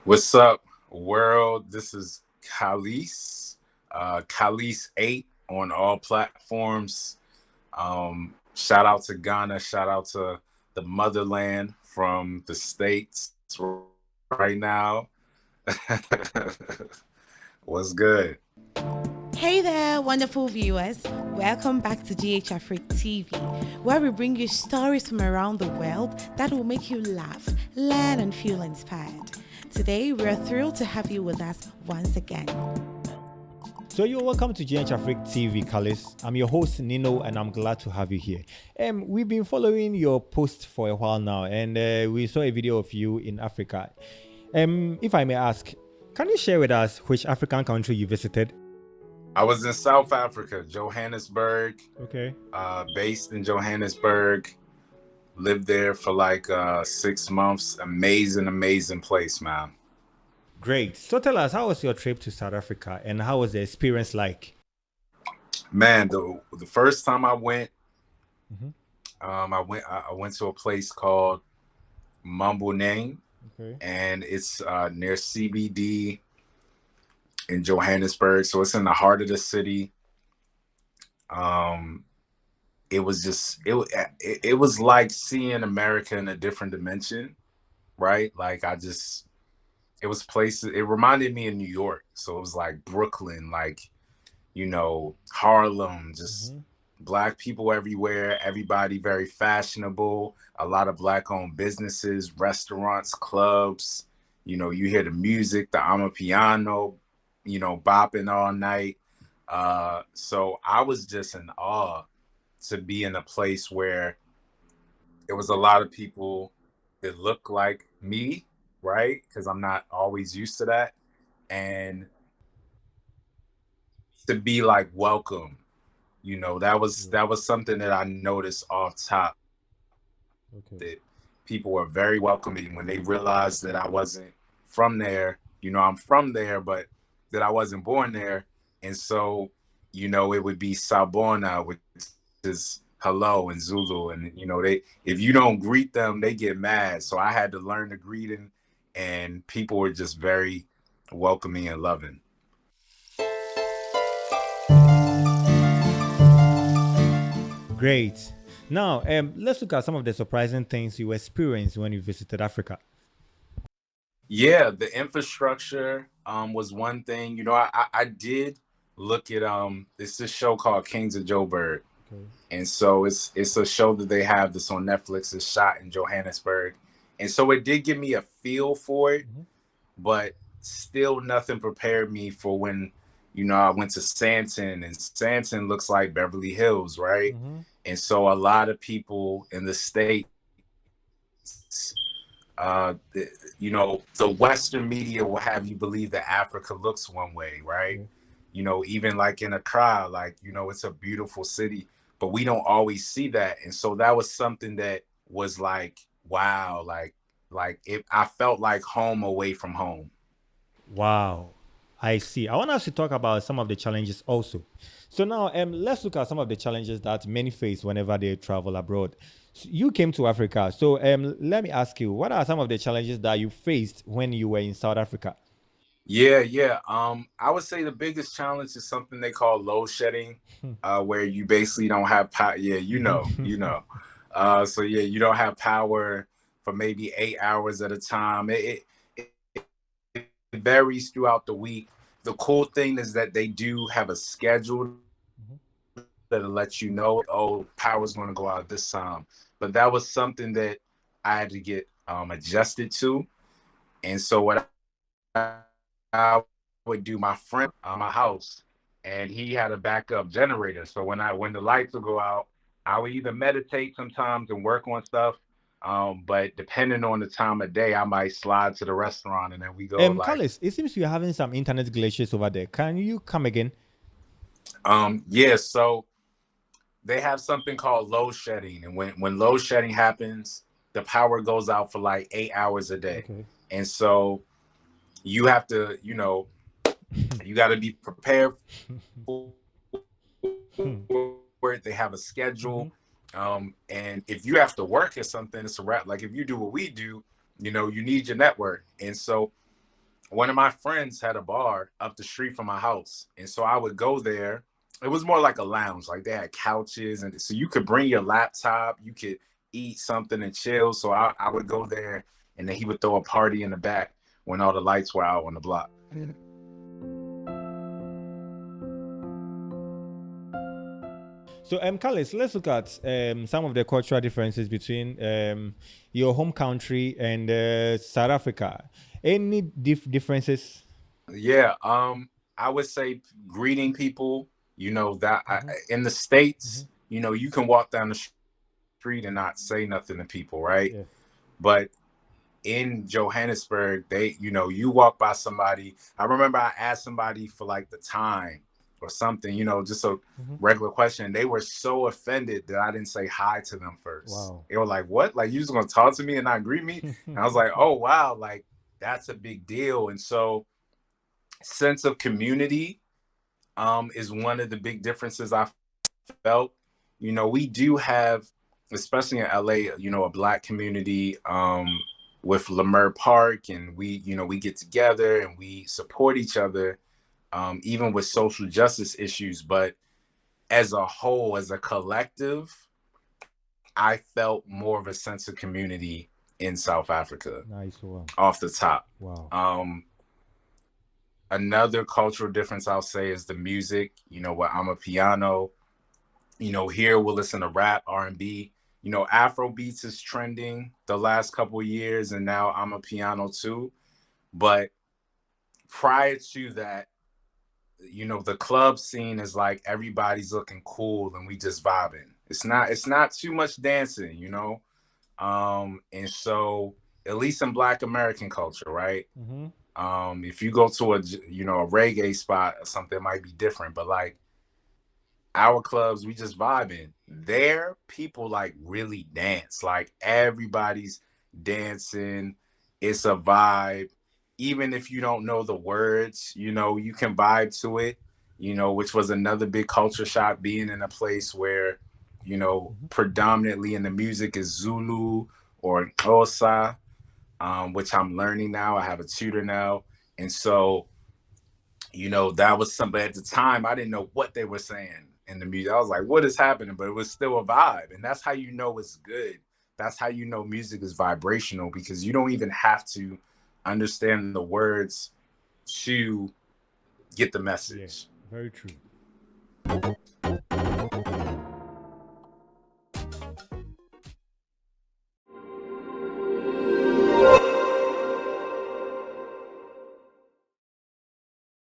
What's up, world? This is Kahlis, Kahlis 8 on all platforms. Shout out to Ghana, shout out to the motherland from the States right now. What's good? Hey there, wonderful viewers. Welcome back to GH Afric TV, where we bring you stories from around the world that will make you laugh, learn, and feel inspired. Today, we're thrilled to have you with us once again. So you're welcome to GH Afric TV, Kahlis. I'm your host, Nino, and I'm glad to have you here. We've been following your post for a while now, and we saw a video of you in Africa. If I may ask, can you share with us which African country you visited? I was in South Africa, Johannesburg. Okay. Based in Johannesburg. Lived there for like 6 months. Amazing place, man. Great. So tell us, how was your trip to South Africa, and how was the experience like? Man, the first time I went, I went to a place called Name, Okay. and it's near CBD in Johannesburg. So it's in the heart of the city. It was just it was like seeing America in a different dimension, right? Like it was places. It reminded me of New York. So it was like Brooklyn, like Harlem, just Black people everywhere, everybody very fashionable, a lot of Black owned businesses, restaurants, clubs. You hear the music, the Amapiano, bopping all night. So I was just in awe to be in a place where there was a lot of people that look like me, right? Because I'm not always used to that. And to be like welcome, that was something that I noticed off top, Okay. that people were very welcoming when they realized that I wasn't from there. I'm from there, but that I wasn't born there. And so, it would be Sabona, which is hello in Zulu. And, they, if you don't greet them, they get mad. So I had to learn the greeting, and people were just very welcoming and loving. Great. Now, let's look at some of the surprising things you experienced when you visited Africa. Yeah, the infrastructure was one thing. I did look at it's this show called Kings of Joburg. Okay. And so it's a show that they have that's on Netflix. It's shot in Johannesburg. And so it did give me a feel for it, but still nothing prepared me for when, I went to Sandton, and Sandton looks like Beverly Hills, right? And so a lot of people in the States, the Western media will have you believe that Africa looks one way, right? Even like in Accra, like, it's a beautiful city, but we don't always see that. And so that was something that was like, wow, I felt like home away from home. Wow. I see. I want us to talk about some of the challenges also. So now, let's look at some of the challenges that many face whenever they travel abroad. So you came to Africa. So let me ask you, what are some of the challenges that you faced when you were in South Africa? Yeah. I would say the biggest challenge is something they call load shedding, where you basically don't have power. Yeah, So yeah, you don't have power for maybe 8 hours at a time. It varies throughout the week. The cool thing is that they do have a schedule that'll let you know, oh, power's going to go out this time. But that was something that I had to get adjusted to. And so what I would do, my friend my house, and he had a backup generator. So when the lights would go out, I would either meditate sometimes and work on stuff. But depending on the time of day, I might slide to the restaurant, and then we go like, Carlos, it seems you're having some internet glitches over there. Can you come again? yeah. So they have something called load shedding, and when load shedding happens, the power goes out for like 8 hours a day. Okay. And so you have to, you got to be prepared for it. They have a schedule. And if you have to work at something, it's a wrap. Like if you do what we do, you need your network. And so one of my friends had a bar up the street from my house. And so I would go there. It was more like a lounge. Like they had couches. And so you could bring your laptop, you could eat something and chill. So I would go there, and then he would throw a party in the back when all the lights were out on the block. So, Kahlis, let's look at some of the cultural differences between your home country and South Africa. Any differences? Yeah, I would say greeting people. You know that in the States, you know, you can walk down the street and not say nothing to people, right? Yeah. But in Johannesburg, they, you know, you walk by somebody. I remember I asked somebody for like the time or something, you know, just a regular question. They were so offended that I didn't say hi to them first. Wow. They were like, "What? Like you just gonna talk to me and not greet me?" And I was like, "Oh wow, like that's a big deal." And so, sense of community is one of the big differences I felt. You know, we do have, especially in LA, you know, a Black community with Leimert Park, and we, you know, we get together and we support each other, even with social justice issues. But as a whole, as a collective, I felt more of a sense of community in South Africa. Nice one. Off the top. Wow. Another cultural difference I'll say is the music. You know, where I'm a piano, you know, here we'll listen to rap, R&B. You know, Afro beats is trending the last couple of years, and now I'm a piano too. But prior to that, you know, the club scene is like everybody's looking cool and we just vibing. It's not too much dancing, you know. And so at least in Black American culture, right? If you go to a, you know, a reggae spot or something, it might be different, but like our clubs, we just vibing. There, people like really dance. Like everybody's dancing. It's a vibe. Even if you don't know the words, you know, you can vibe to it, you know, which was another big culture shock, being in a place where, you know, predominantly in the music is Zulu or Xhosa, which I'm learning now. I have a tutor now. And so, you know, that was something at the time, I didn't know what they were saying in the music. I was like, what is happening? But it was still a vibe. And that's how you know it's good. That's how you know music is vibrational, because you don't even have to understand the words to get the message. Yeah, very true.